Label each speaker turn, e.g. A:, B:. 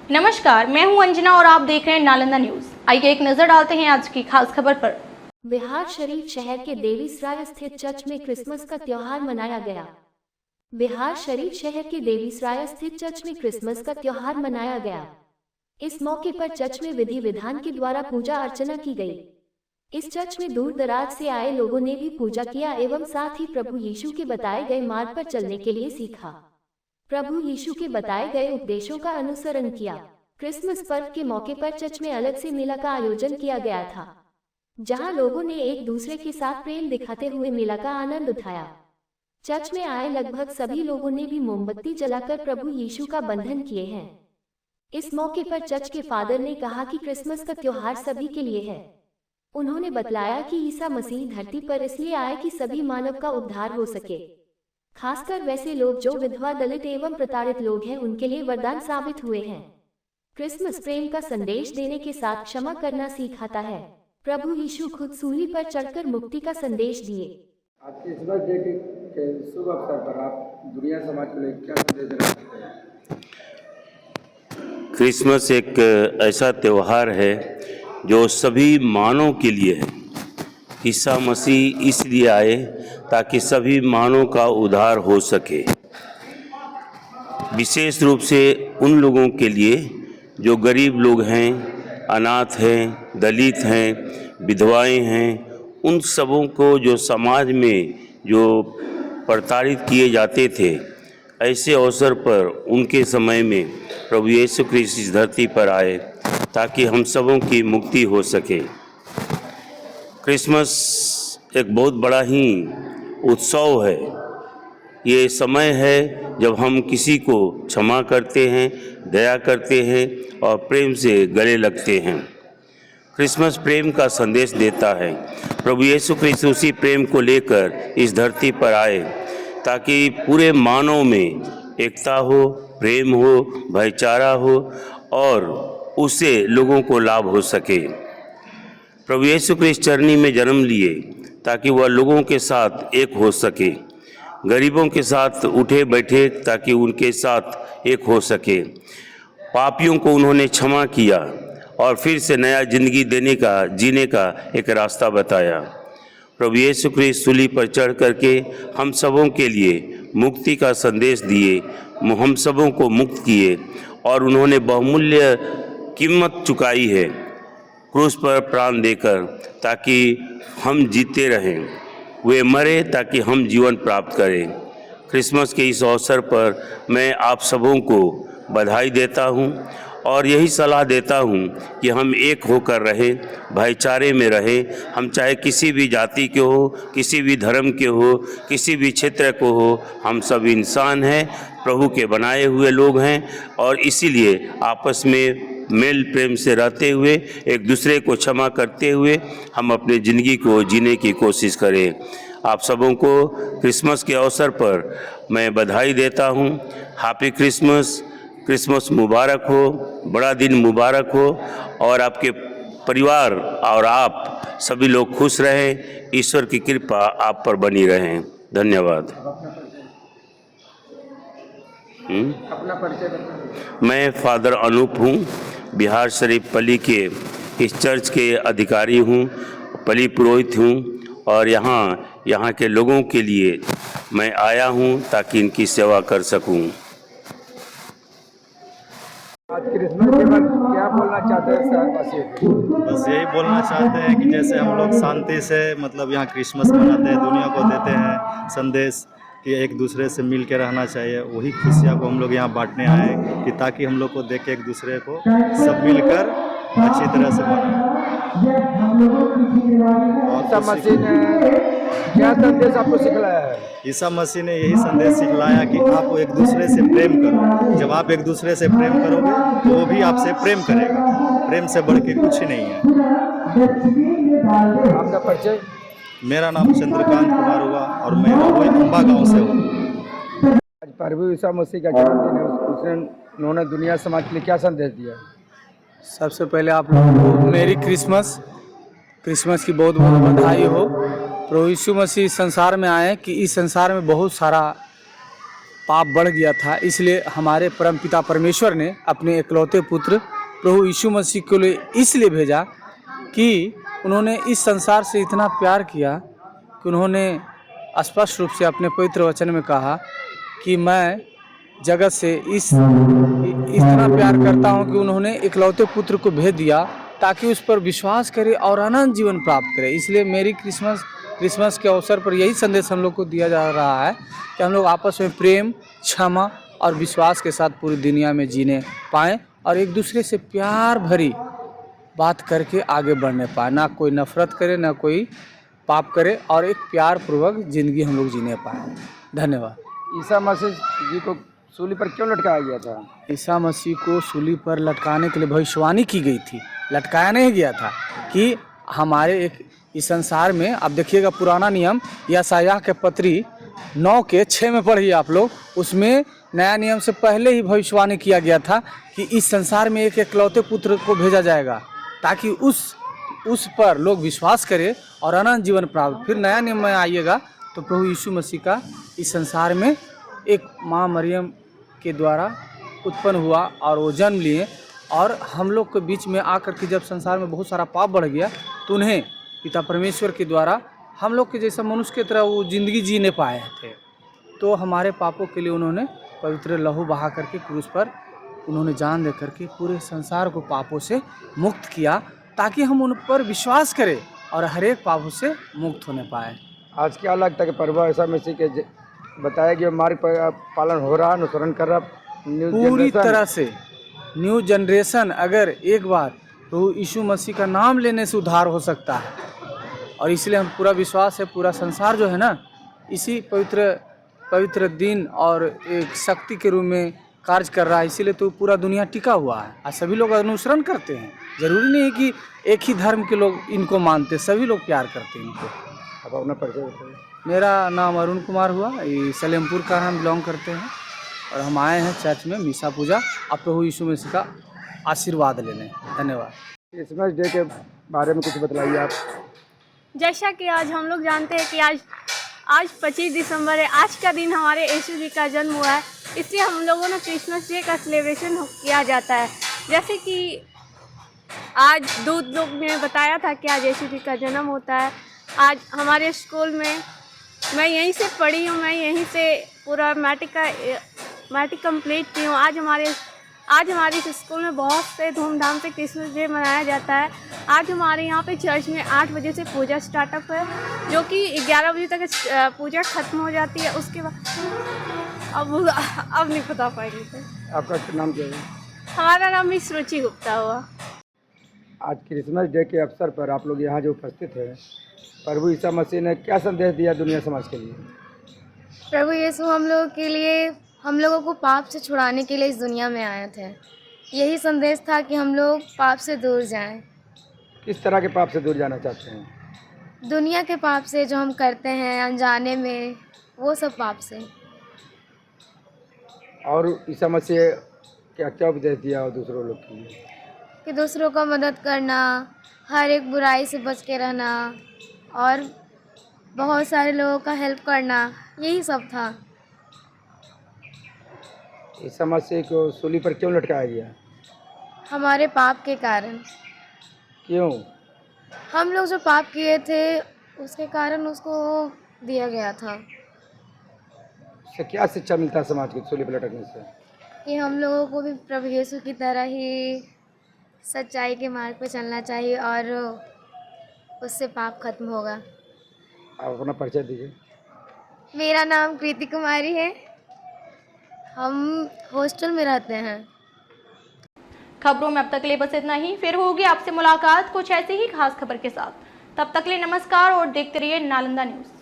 A: नमस्कार, मैं हूं अंजना और आप देख रहे हैं नालंदा न्यूज। आइए एक नजर डालते हैं आज की खास खबर पर।
B: बिहार शरीफ शहर के देवीसराय स्थित चर्च में क्रिसमस का त्योहार मनाया गया। बिहार शरीफ शहर के देवीसराय स्थित चर्च में क्रिसमस का त्योहार मनाया गया। इस मौके पर चर्च में विधि विधान के द्वारा पूजा अर्चना की गई। इस चर्च में दूर दराज से आए लोगों ने भी पूजा किया एवं साथ ही प्रभु यीशु के बताए गए मार्ग पर चलने के लिए सीखा। प्रभु यीशु के बताए गए उपदेशों का अनुसरण किया। क्रिसमस पर्व के मौके पर चर्च में अलग से मेला का आयोजन किया गया था, जहां लोगों ने एक दूसरे के साथ प्रेम दिखाते हुए मेला का आनंद उठाया। चर्च में आए लगभग सभी लोगों ने भी मोमबत्ती जलाकर प्रभु यीशु का बंधन किए हैं। इस मौके पर चर्च के फादर ने कहा कि क्रिसमस का त्योहार सभी के लिए है। उन्होंने बतलाया कि ईसा मसीह धरती पर इसलिए आए कि सभी मानव का उद्धार हो सके। खासकर वैसे लोग जो विधवा, दलित एवं प्रताड़ित लोग हैं, उनके लिए वरदान साबित हुए हैं। क्रिसमस प्रेम का संदेश देने के साथ क्षमा करना सिखाता है। प्रभु यीशु खुद सूली पर चढ़कर मुक्ति का संदेश दिए।
C: आज के इस बर्थडे के शुभ अवसर पर आप दुनिया समाज के लिए क्या संदेश देना चाहते हैं?
D: क्रिसमस एक ऐसा त्यौहार है जो सभी मानव के लिए है। ईसा मसीह इसलिए आए ताकि सभी मानव का उद्धार हो सके, विशेष रूप से उन लोगों के लिए जो गरीब लोग हैं, अनाथ हैं, दलित हैं, विधवाएं हैं, उन सबों को जो समाज में जो प्रताड़ित किए जाते थे, ऐसे अवसर पर उनके समय में प्रभु यीशु क्रिस्ट इस धरती पर आए ताकि हम सबों की मुक्ति हो सके। क्रिसमस एक बहुत बड़ा ही उत्सव है। ये समय है जब हम किसी को क्षमा करते हैं, दया करते हैं और प्रेम से गले लगते हैं। क्रिसमस प्रेम का संदेश देता है। प्रभु यीशु क्रिस्ट उसी प्रेम को लेकर इस धरती पर आए ताकि पूरे मानव में एकता हो, प्रेम हो, भाईचारा हो और उससे लोगों को लाभ हो सके। प्रभु यीशु क्रिस्ट चरनी में जन्म लिए ताकि वह लोगों के साथ एक हो सके, गरीबों के साथ उठे बैठे ताकि उनके साथ एक हो सके। पापियों को उन्होंने क्षमा किया और फिर से नया जिंदगी जीने का एक रास्ता बताया। प्रभु यीशु क्रिस्ट सूली पर चढ़ करके हम सबों के लिए मुक्ति का संदेश दिए, हम सबों को मुक्त किए और उन्होंने बहुमूल्य कीमत चुकाई है क्रूस पर प्राण देकर, ताकि हम जीते रहें। वे मरे ताकि हम जीवन प्राप्त करें। क्रिसमस के इस अवसर पर मैं आप सबों को बधाई देता हूं और यही सलाह देता हूं कि हम एक होकर रहें, भाईचारे में रहें। हम चाहे किसी भी जाति के हो, किसी भी धर्म के हो, किसी भी क्षेत्र को हो, हम सब इंसान हैं, प्रभु के बनाए हुए लोग हैं और इसीलिए आपस में मेल प्रेम से रहते हुए, एक दूसरे को क्षमा करते हुए हम अपनी ज़िंदगी को जीने की कोशिश करें। आप सबों को क्रिसमस के अवसर पर मैं बधाई देता हूं। हैप्पी क्रिसमस, क्रिसमस मुबारक हो, बड़ा दिन मुबारक हो और आपके परिवार और आप सभी लोग खुश रहें। ईश्वर की कृपा आप पर बनी रहें। धन्यवाद।
C: अपना परिचय बताएं।
D: मैं फादर अनूप हूँ, बिहार शरीफ पली के इस चर्च के अधिकारी हूँ, पली पुरोहित हूँ और यहाँ के लोगों के लिए मैं आया हूँ ताकि इनकी सेवा कर सकूँ।
C: आज क्रिसमस के बाद क्या बोलना चाहते हैं शहरवासियों को?
E: बस यही बोलना चाहते हैं कि जैसे हम लोग शांति से यहाँ क्रिसमस मनाते हैं, दुनिया को देते हैं संदेश कि एक दूसरे से मिल के रहना चाहिए। वही खुशियाँ को हम लोग यहाँ बांटने आए कि ताकि हम लोग को देख के एक दूसरे को सब मिलकर अच्छी तरह से मनाएं।
C: ईसा मसीह ने क्या संदेश आपको सिखलाया है?
E: ईसा मसीह ने यही संदेश सिखलाया कि आप एक दूसरे से प्रेम करो। जब आप एक दूसरे से प्रेम करोगे तो वो भी आपसे प्रेम करेगा। प्रेम से बढ़ के कुछ नहीं है।
C: आपका परिचय?
E: मेरा नाम चंद्रकांत कुमार हुआ और मैं अम्बा गांव से हूँ।
C: आज प्रभु ईसा मसीह का जन्मदिन है, उन्होंने दुनिया समाज के लिए क्या संदेश दिया?
F: सबसे पहले आप लोगों को मेरी क्रिसमस की बहुत बहुत बधाई हो। प्रभु यीशु मसीह संसार में आए कि इस संसार में बहुत सारा पाप बढ़ गया था, इसलिए हमारे परम पिता परमेश्वर ने अपने इकलौते पुत्र प्रभु यीशु मसीह को लिए इसलिए भेजा कि उन्होंने इस संसार से इतना प्यार किया कि उन्होंने स्पष्ट रूप से अपने पवित्र वचन में कहा कि मैं जगत से इतना प्यार करता हूं कि उन्होंने इकलौते पुत्र को भेज दिया ताकि उस पर विश्वास करे और अनंत जीवन प्राप्त करे। इसलिए मेरी क्रिसमस के अवसर पर यही संदेश हम लोग को दिया जा रहा है कि हम लोग आपस में प्रेम, क्षमा और विश्वास के साथ पूरी दुनिया में जीने पाएँ और एक दूसरे से प्यार भरी बात करके आगे बढ़ने पाए, ना कोई नफरत करे, ना कोई पाप करे और एक प्यार पूर्वक ज़िंदगी हम लोग जीने पाए। धन्यवाद।
C: ईसा मसीह जी को सूली पर क्यों लटकाया गया था?
F: ईसा मसीह को सूली पर लटकाने के लिए भविष्यवाणी की गई थी, लटकाया नहीं गया था कि हमारे एक इस संसार में, अब देखिएगा पुराना नियम यशायाह के पत्री 9:6 में पढ़िए आप लोग, उसमें नया नियम से पहले ही भविष्यवाणी किया गया था कि इस संसार में एक इकलौते पुत्र को भेजा जाएगा ताकि उस पर लोग विश्वास करें और अनंत जीवन प्राप्त। फिर नया नियम में आइएगा तो प्रभु यीशु मसीह का इस संसार में एक माँ मरियम के द्वारा उत्पन्न हुआ और वो जन्म लिए और हम लोग के बीच में आकर के जब संसार में बहुत सारा पाप बढ़ गया तो उन्हें पिता परमेश्वर के द्वारा हम लोग के जैसा मनुष्य की तरह वो ज़िंदगी जीने पाए थे। तो हमारे पापों के लिए उन्होंने पवित्र लहू बहा करके क्रूस पर उन्होंने जान दे करके पूरे संसार को पापों से मुक्त किया ताकि हम उन पर विश्वास करें और हर एक पापों से मुक्त होने पाए।
C: आज क्या लगता है कि प्रभु ईसा मसीह के बताया गया मार्ग पर पालन हो रहा, अनुसरण कर रहा
F: पूरी तरह से? न्यू जनरेशन अगर एक बार प्रभु यीशु मसीह का नाम लेने से उद्धार हो सकता है और इसलिए हम पूरा विश्वास है, पूरा संसार जो है ना इसी पवित्र दिन और एक शक्ति के रूप में कार्य कर रहा है, इसीलिए तो पूरा दुनिया टिका हुआ है और सभी लोग अनुसरण करते हैं। जरूरी नहीं है कि एक ही धर्म के लोग इनको मानते, सभी लोग प्यार करते हैं इनको।
C: अब अपना परिचय बताइए।
F: मेरा नाम अरुण कुमार हुआ, ये सलेमपुर का हम बिलोंग करते हैं और हम आए हैं चर्च में मीसा पूजा और प्रभु यीशु मसीह का आशीर्वाद लेने। धन्यवाद।
C: क्रिसमस डे के बारे में कुछ बताइए आप।
G: जैसा कि आज हम लोग जानते हैं कि आज 25 दिसंबर है, आज का दिन हमारे यीशु जी का जन्म हुआ है, इसलिए हम लोगों ने क्रिसमस डे का सेलिब्रेशन किया जाता है। जैसे कि आज दूध लोग ने बताया था कि आज यीशु जी का जन्म होता है। आज हमारे स्कूल में मैं यहीं से पढ़ी हूँ, मैं यहीं से पूरा मैट्रिक कंप्लीट की हूँ। आज हमारे इस स्कूल में बहुत से धूमधाम से क्रिसमस डे मनाया जाता है। आज हमारे यहाँ पे चर्च में 8 बजे से पूजा स्टार्टअप है, जो कि 11 बजे तक पूजा ख़त्म हो जाती है। उसके बाद अब नहीं बता पाएंगे सर।
C: आपका नाम क्या है?
G: हमारा नाम मिस रुचि गुप्ता हुआ।
C: आज क्रिसमस डे के अवसर पर आप लोग यहाँ जो उपस्थित हैं, प्रभु ईसा मसीह ने क्या संदेश दिया दुनिया समाज के लिए?
H: प्रभु यीशु हम लोगों को पाप से छुड़ाने के लिए इस दुनिया में आए थे। यही संदेश था कि हम लोग पाप से दूर जाएं।
C: किस तरह के पाप से दूर जाना चाहते हैं?
H: दुनिया के पाप से जो हम करते हैं अनजाने में, वो सब पाप से।
C: और ईसा मसीह क्या क्या उपदेश दिया और दूसरों लोग के लिए?
H: कि दूसरों का मदद करना, हर एक बुराई से बच के रहना और बहुत सारे लोगों का हेल्प करना, यही सब था।
C: ईसा मसीह को सूली पर क्यों लटकाया गया?
H: हमारे पाप के कारण।
C: क्यों?
H: हम लोग जो पाप किए थे उसके कारण उसको दिया गया था।
C: इससे क्या शिक्षा मिलता है समाज को सूली पर लटकने से?
H: कि हम लोगों को भी प्रभु यीशु की तरह ही सच्चाई के मार्ग पर चलना चाहिए और उससे पाप खत्म होगा।
C: आप अपना परिचय दीजिए।
H: मेरा नाम कृति कुमारी है, हम हॉस्टल में रहते हैं।
A: खबरों में अब तक के लिए बस इतना ही। फिर होगी आपसे मुलाकात कुछ ऐसे ही खास खबर के साथ। तब तक के लिए नमस्कार और देखते रहिए नालंदा न्यूज़।